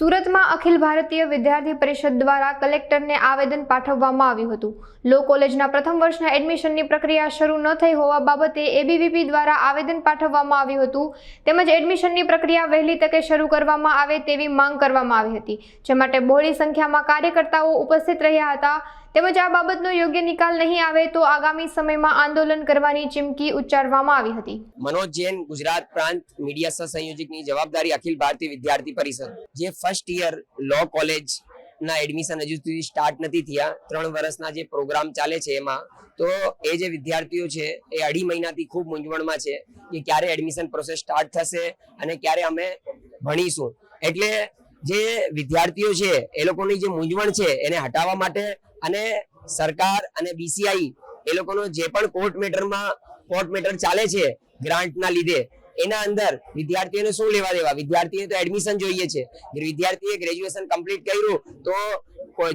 સુરતમાં અખિલ ભારતીય વિદ્યાર્થી પરિષદ દ્વારા કલેક્ટરને આવેદન પાઠવવામાં આવ્યું હતું। લો કોલેજના પ્રથમ વર્ષના એડમિશનની પ્રક્રિયા શરૂ ન થઈ હોવા બાબતે એબીવીપી દ્વારા આવેદન પાઠવવામાં આવ્યું હતું તેમજ એડમિશનની પ્રક્રિયા વહેલી તકે શરૂ કરવામાં આવે તેવી માંગ કરવામાં આવી હતી, જે માટે બહોળી સંખ્યામાં કાર્યકર્તાઓ ઉપસ્થિત રહ્યા હતા તેમજ આ બાબતનો યોગ્ય નિકાલ નહીં આવે તો આગામી સમયમાં આંદોલન કરવાની ચીમકી ઉચ્ચારવામાં આવી હતી। मनोज जैन, गुजरात प्रांत मीडिया सहसंयोजकની જવાબદારી અખિલ ભારતીય વિદ્યાર્થી પરિષદ જે ફર્સ્ટ યર લો કોલેજ ના એડમિશન હજુ સુધી સ્ટાર્ટ નથી થયા। 3 વર્ષના જે પ્રોગ્રામ ચાલે છે એમાં તો એ જે વિદ્યાર્થીઓ છે એ અઢી મહિનાથી ખૂબ મૂંઝવણમાં છે કે ક્યારે એડમિશન પ્રોસેસ સ્ટાર્ટ થશે અને ક્યારે અમે ભણીશું। એટલે જે વિદ્યાર્થીઓ છે એ લોકોની જે મૂંઝવણ છે એને હટાવવા માટે અને સરકાર અને બીસીઆઈ એ લોકોનો જે પણ કોર્ટ મેટર ચાલે છે ગ્રાન્ટના લીધે એના અંદર વિદ્યાર્થીઓને શું લેવા દેવા, વિદ્યાર્થીઓને તો એડમિશન જોઈએ છે। વિદ્યાર્થીએ ગ્રેજ્યુએશન કમ્પ્લીટ કર્યું તો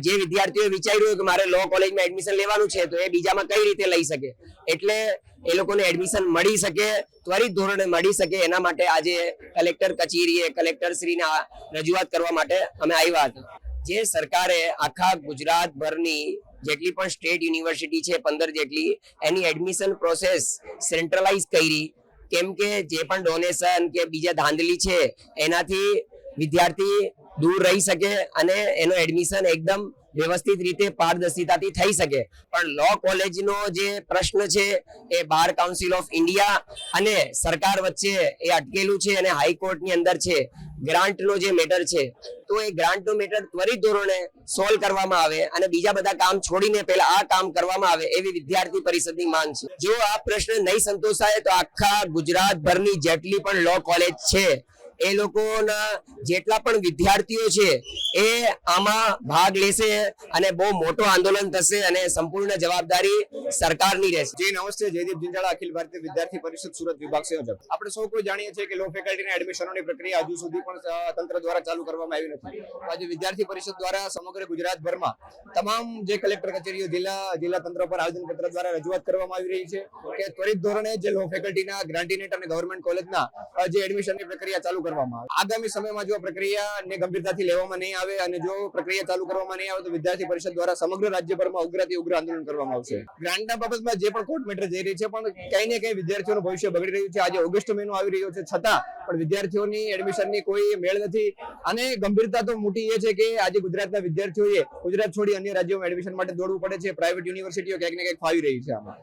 જે વિદ્યાર્થીઓએ વિચાર્યું કે મારે લો કોલેજમાં એડમિશન લેવાનું છે તો એ બીજામાં કઈ રીતે લઈ શકે, એટલે એ લોકોને એડમિશન મળી શકે, ત્વરિત ધોરણે મળી શકે એના માટે આજે કલેક્ટર કચેરીએ કલેક્ટરશ્રીને રજૂઆત કરવા માટે અમે આવ્યા હતા। જે સરકારે આખા ગુજરાતભરની જેટલી પણ સ્ટેટ યુનિવર્સિટી છે 15 જેટલી એની એડમિશન પ્રોસેસ સેન્ટ્રલાઇઝ કરી, કેમ કે જે પણ ડોનેશન કે બીજા ધાંધલી છે એનાથી વિદ્યાર્થી દૂર રહી શકે અને એનો એડમિશન એકદમ વ્યવસ્થિત રીતે પારદર્શિતાથી થઈ શકે। પણ લો કોલેજનો જે પ્રશ્ન છે એ બાર કાઉન્સિલ ઓફ ઇન્ડિયા અને સરકાર વચ્ચે એ અટકેલું છે અને હાઈકોર્ટની અંદર છે। ગ્રાન્ટનો જે મેટર છે તો એ ગ્રાન્ટનો મેટર ત્વરિત ધોરણે સોલ્વ કરવામાં આવે અને બીજા બધા કામ છોડીને પહેલા આ કામ કરવામાં આવે એવી વિદ્યાર્થી પરિષદની માંગ છે। જો આ પ્રશ્ન નહીં સંતોષાય તો આખા ગુજરાતભરની જેટલી પણ લો કોલેજ છે એ લોકોના જેટલા પણ વિદ્યાર્થીઓ છે એ આમાં ભાગ લેશે અને બહુ મોટો આંદોલન થશે અને સંપૂર્ણ જવાબદારી સરકારની રહેશે। જી નમસ્તે, જયદીપ જિંજાળા, અખિલ ભારતીય વિદ્યાર્થી પરિષદ સુરત વિભાગ સંયોજક। આપણે સૌ કોઈ જાણીએ છીએ કે લો ફેકલ્ટીના એડમિશનોની પ્રક્રિયા હજુ સુધી પણ તંત્ર દ્વારા ચાલુ કરવામાં આવી નથી। આજે વિદ્યાર્થી પરિષદ દ્વારા સમગ્ર ગુજરાતભરમાં તમામ જે કલેક્ટર કચેરીઓ જિલ્લા તંત્ર પર આવેદનપત્ર દ્વારા રજૂઆત કરવામાં આવી રહી છે કે ત્વરિત ધોરણે જે લો ફેકલ્ટીના ગ્રાન્ટીનેટ અને ગવર્મેન્ટ કોલેજના જે એડમિશનની પ્રક્રિયા ચાલુ કરવામાં આવે। આગામી સમયમાં જો પ્રક્રિયાને ગંભીરતાથી લેવામાં નહીં આવે અને જો પ્રક્રિયા ચાલુ કરવામાં નહીં આવે તો વિદ્યાર્થી પરિષદ દ્વારા સમગ્ર રાજ્યભરમાં ઉગ્રથી ઉગ્ર આંદોલન કરવામાં આવશે। ગ્રાન્ટના બાબતમાં જે પણ કોર્ટ મેટર જઈ રહી છે પણ કઈ ને કઈ વિદ્યાર્થીઓનું ભવિષ્ય બગડી રહ્યું છે। આજે ઓગસ્ટ મહિનો આવી રહ્યો છે છતાં પણ વિદ્યાર્થીઓની એડમિશનની કોઈ મેળ નથી અને ગંભીરતા તો મોટી એ છે કે આજે ગુજરાતના વિદ્યાર્થીઓએ ગુજરાત છોડી અન્ય રાજ્યોમાં એડમિશન માટે દોડવું પડે છે। પ્રાઇવેટ યુનિવર્સિટીઓ ક્યાંક ને ક્યાંક ફાવી રહી છે આમાં।